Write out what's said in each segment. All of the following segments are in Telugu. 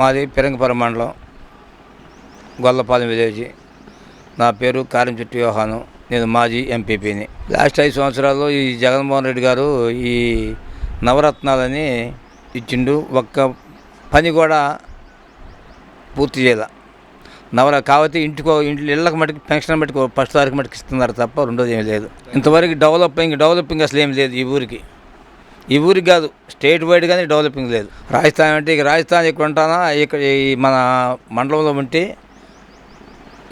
మాది పిరంగపురం మండలం గొల్లపాలెం విలేజ్. నా పేరు కారంచెట్టి యోహాను. నేను మాజీ ఎంపీపీని. లాస్ట్ 5 సంవత్సరాల్లో ఈ జగన్మోహన్ రెడ్డి గారు ఈ నవరత్నాలని ఇచ్చిండు. ఒక్క పని కూడా పూర్తి చేయాల. కాబట్టి ఇళ్ళకి మటుకు పెన్షన్ మటుకు ఫస్ట్ తారీఖు మటుకు ఇస్తున్నారు తప్ప రెండోది ఏమీ లేదు. ఇంతవరకు డెవలపింగ్ అసలు ఏమి లేదు ఈ ఊరికి కాదు, స్టేట్ వైడ్ కానీ డెవలపింగ్ లేదు. రాజస్థాన్ అంటే రాజస్థాన్ ఇక్కడ ఉంటానా, ఇక్కడ ఈ మన మండలంలో ఉంటే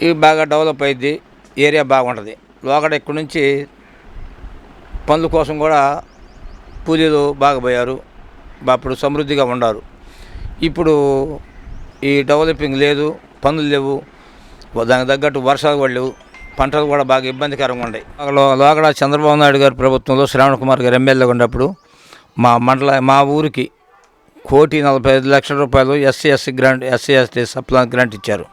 ఇవి బాగా డెవలప్ అయ్యిద్ది, ఏరియా బాగుంటుంది. లోకడ ఇక్కడ నుంచి పనుల కోసం కూడా కూలీలు బాగా పోయారు, అప్పుడు సమృద్ధిగా ఉండారు. ఇప్పుడు ఈ డెవలపింగ్ లేదు, పనులు లేవు, దానికి తగ్గట్టు వర్షాలు కూడా లేవు, పంటలు కూడా బాగా ఇబ్బందికరంగా ఉన్నాయి. లోకడ చంద్రబాబు నాయుడు గారి ప్రభుత్వంలో శ్రావణ్ కుమార్ గారు ఎమ్మెల్యేగా ఉన్నప్పుడు మా ఊరికి 1,45,00,000 రూపాయలు ఎస్సీ ఎస్టీ సప్లాన్ గ్రాంట్ ఇచ్చారు.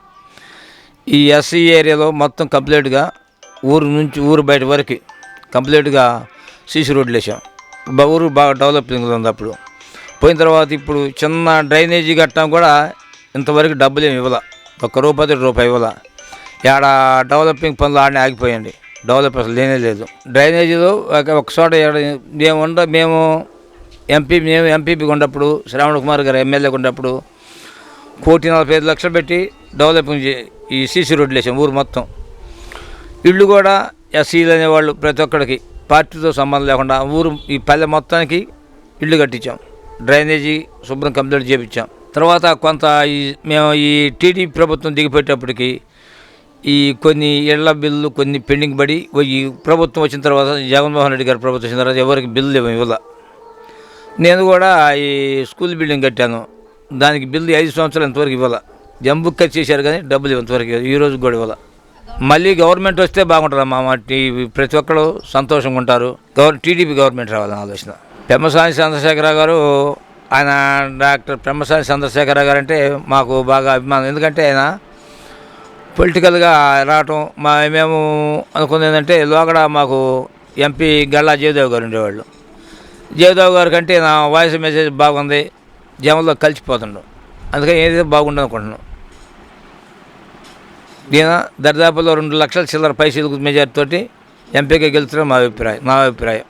ఈ ఎస్సీ ఏరియాలో మొత్తం కంప్లీట్గా ఊరు బయట వరకు కంప్లీట్గా సీసీ రోడ్లు వేసాం. ఊరు బాగా డెవలపింగ్లో ఉంది. అప్పుడు పోయిన తర్వాత ఇప్పుడు చిన్న డ్రైనేజీ కట్టడం కూడా ఇంతవరకు డబ్బులు ఏమి ఇవ్వాల, ₹1 ఇవ్వాల. ఏడ డెవలపింగ్ పనులు ఆడనే ఆగిపోయండి, డెవలప్ అసలు లేనే లేదు. డ్రైనేజీలో ఒక చోట మేము ఎంపీపీగా ఉన్నప్పుడు, శ్రావణ్ కుమార్ గారు ఎమ్మెల్యేగా ఉన్నప్పుడు 1,45,00,000 పెట్టి డెవలపింగ్ ఈ సీసీ రోడ్లు వేసాం ఊరు మొత్తం. ఇళ్ళు కూడా ఎస్సీలు అనేవాళ్ళు ప్రతి ఒక్కడికి పార్టీతో సంబంధం లేకుండా ఈ పల్లె మొత్తానికి ఇళ్ళు కట్టించాం, డ్రైనేజీ శుభ్రం కంప్లీట్ చేయించాం. తర్వాత కొంత మేము ఈ టీడీపీ ప్రభుత్వం దిగిపోయేటప్పటికి ఈ కొన్ని ఇళ్ల బిల్లు కొన్ని పెండింగ్ పడి, ఈ ప్రభుత్వం వచ్చిన తర్వాత జగన్మోహన్ రెడ్డి గారి ప్రభుత్వం వచ్చిన తర్వాత ఎవరికి బిల్లు ఇవ్వాల. నేను కూడా ఈ స్కూల్ బిల్డింగ్ కట్టాను, దానికి బిల్లు 5 సంవత్సరాలు ఇంతవరకు ఇవ్వాల. జంబుక్ చేశారు కానీ డబ్బులు ఇంతవరకు ఈ రోజు కూడా ఇవ్వాల. మళ్ళీ గవర్నమెంట్ వస్తే బాగుంటుందమ్మా, ప్రతి ఒక్కరు సంతోషంగా ఉంటారు. టీడీపీ గవర్నమెంట్ రావాలని ఆలోచన. పెమ్మసాని చంద్రశేఖరరావు గారు, ఆయన డాక్టర్ పెమ్మసాని చంద్రశేఖరరావు గారు అంటే మాకు బాగా అభిమానం. ఎందుకంటే ఆయన పొలిటికల్గా రావటం, మేము అనుకుంది ఏంటంటే లోగడ మాకు ఎంపీ గల్లా జయదేవ్ గారు ఉండేవాళ్ళు. జయదేవ్ గారి కంటే నా వాయిస్ మెసేజ్ బాగుంది, జనంలో కలిసిపోతుండు, అందుకని ఏదైతే బాగుండదు అనుకుంటున్నాను. ఈయన దరిదాపులో 2 లక్షల చిల్లర పైసలు మెజార్టీతోటి ఎంపీగా గెలుస్తారని నా అభిప్రాయం.